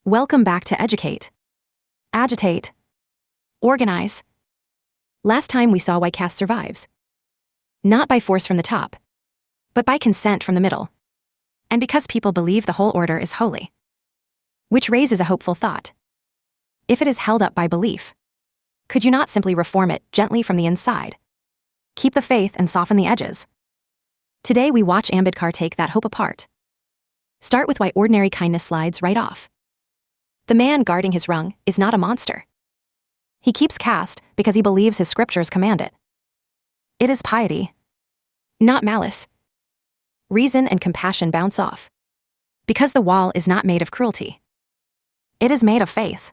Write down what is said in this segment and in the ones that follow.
Welcome back to Educate, Agitate, Organize. Last time we saw why caste survives. Not by force from the top, but by consent from the middle. And because people believe the whole order is holy. Which raises a hopeful thought. If it is held up by belief, could you not simply reform it gently from the inside? Keep the faith and soften the edges. Today we watch Ambedkar take that hope apart. Start with why ordinary kindness slides right off. The man guarding his rung is not a monster. He keeps caste because he believes his scriptures command it. It is piety, not malice. Reason and compassion bounce off. Because the wall is not made of cruelty. It is made of faith.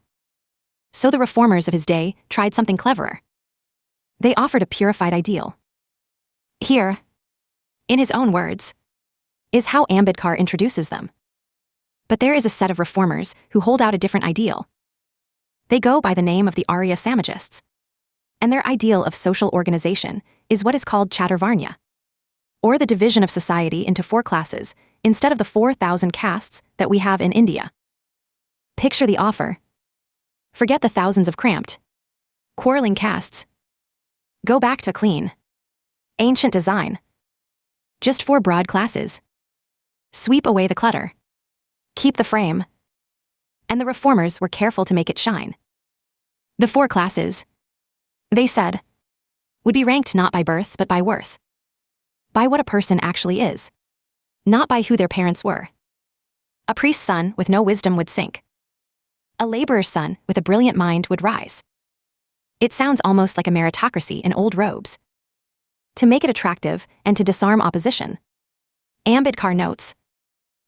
So the reformers of his day tried something cleverer. They offered a purified ideal. Here, in his own words, is how Ambedkar introduces them. But there is a set of reformers who hold out a different ideal. They go by the name of the Arya Samajists. And their ideal of social organization is what is called Chaturvarnya, or the division of society into 4 classes instead of the 4,000 castes that we have in India. Picture the offer. Forget the thousands of cramped, quarreling castes. Go back to clean, ancient design. Just 4 broad classes. Sweep away the clutter. Keep the frame. And the reformers were careful to make it shine. The 4 classes, they said, would be ranked not by birth but by worth. By what a person actually is. Not by who their parents were. A priest's son with no wisdom would sink. A laborer's son with a brilliant mind would rise. It sounds almost like a meritocracy in old robes. To make it attractive and to disarm opposition, Ambedkar notes,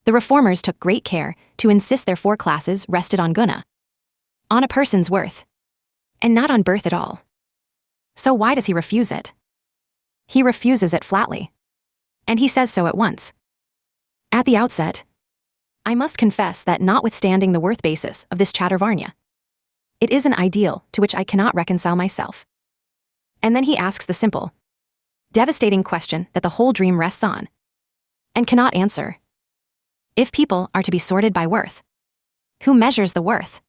the reformers took great care to insist their 4 classes rested on guna, on a person's worth, and not on birth at all. So why does he refuse it? He refuses it flatly. And he says so at once. At the outset, I must confess that notwithstanding the worth basis of this Chaturvarnya, it is an ideal to which I cannot reconcile myself. And then he asks the simple, devastating question that the whole dream rests on, and cannot answer. If people are to be sorted by worth, who measures the worth?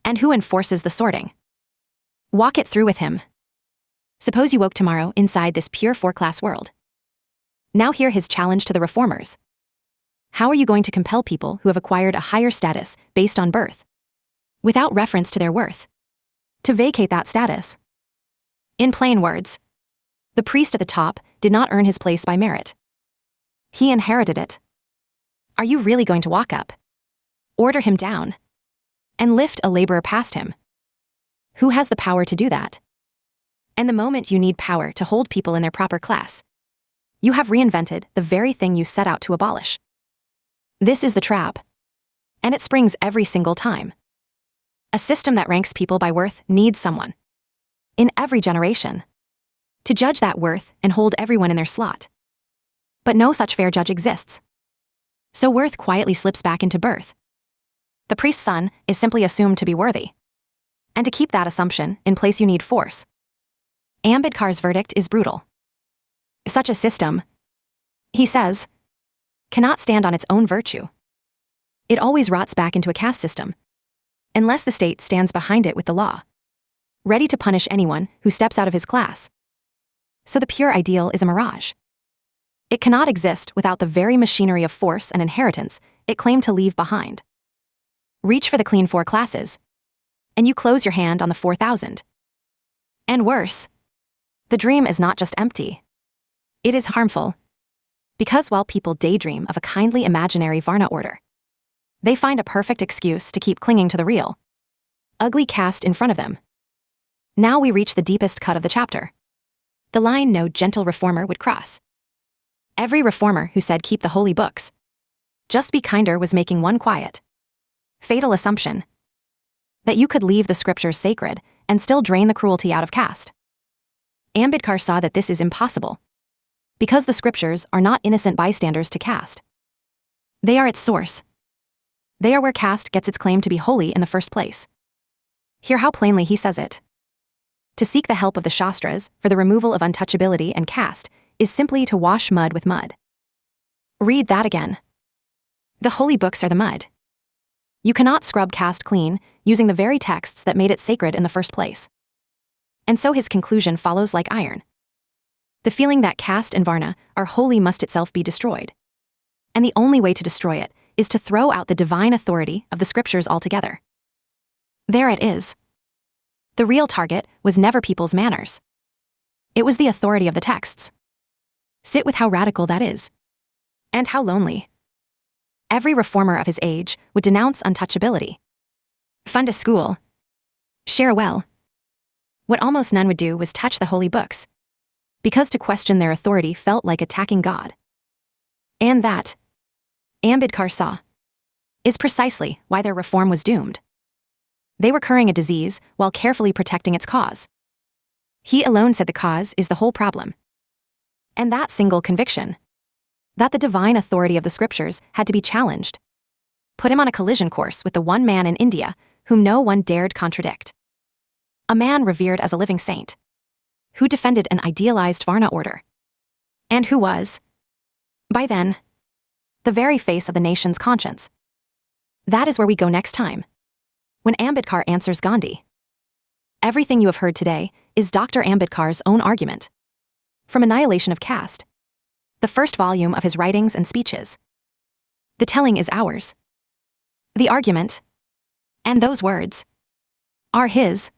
And who enforces the sorting? Walk it through with him. Suppose you woke tomorrow inside this pure 4-class world. Now hear his challenge to the reformers. How are you going to compel people who have acquired a higher status based on birth, without reference to their worth, to vacate that status? In plain words, the priest at the top did not earn his place by merit. He inherited it. Are you really going to walk up, order him down, and lift a laborer past him? Who has the power to do that? And the moment you need power to hold people in their proper class, you have reinvented the very thing you set out to abolish. This is the trap. And it springs every single time. A system that ranks people by worth needs someone, in every generation, to judge that worth and hold everyone in their slot. But no such fair judge exists. So worth quietly slips back into birth. The priest's son is simply assumed to be worthy. And to keep that assumption in place you need force. Ambedkar's verdict is brutal. Such a system, he says, cannot stand on its own virtue. It always rots back into a caste system, unless the state stands behind it with the law, ready to punish anyone who steps out of his class. So the pure ideal is a mirage. It cannot exist without the very machinery of force and inheritance it claimed to leave behind. Reach for the clean 4 classes, and you close your hand on the 4,000. And worse, the dream is not just empty. It is harmful. Because while people daydream of a kindly imaginary varna order, they find a perfect excuse to keep clinging to the real, ugly caste in front of them. Now we reach the deepest cut of the chapter. The line no gentle reformer would cross. Every reformer who said keep the holy books, just be kinder was making one quiet, fatal assumption. That you could leave the scriptures sacred and still drain the cruelty out of caste. Ambedkar saw that this is impossible. Because the scriptures are not innocent bystanders to caste. They are its source. They are where caste gets its claim to be holy in the first place. Hear how plainly he says it. To seek the help of the Shastras for the removal of untouchability and caste is simply to wash mud with mud. Read that again. The holy books are the mud. You cannot scrub caste clean using the very texts that made it sacred in the first place. And so his conclusion follows like iron. The feeling that caste and varna are holy must itself be destroyed. And the only way to destroy it is to throw out the divine authority of the scriptures altogether. There it is. The real target was never people's manners. It was the authority of the texts. Sit with how radical that is. And how lonely. Every reformer of his age would denounce untouchability. Fund a school. Share a well. What almost none would do was touch the holy books, because to question their authority felt like attacking God. And that, Ambedkar saw, is precisely why their reform was doomed. They were curing a disease while carefully protecting its cause. He alone said the cause is the whole problem. And that single conviction, that the divine authority of the scriptures had to be challenged, put him on a collision course with the one man in India whom no one dared contradict. A man revered as a living saint, who defended an idealized varna order, and who was, by then, the very face of the nation's conscience. That is where we go next time, when Ambedkar answers Gandhi. Everything you have heard today is Dr. Ambedkar's own argument. From Annihilation of Caste, the first volume of his writings and speeches. The telling is ours. The argument, and those words, are his.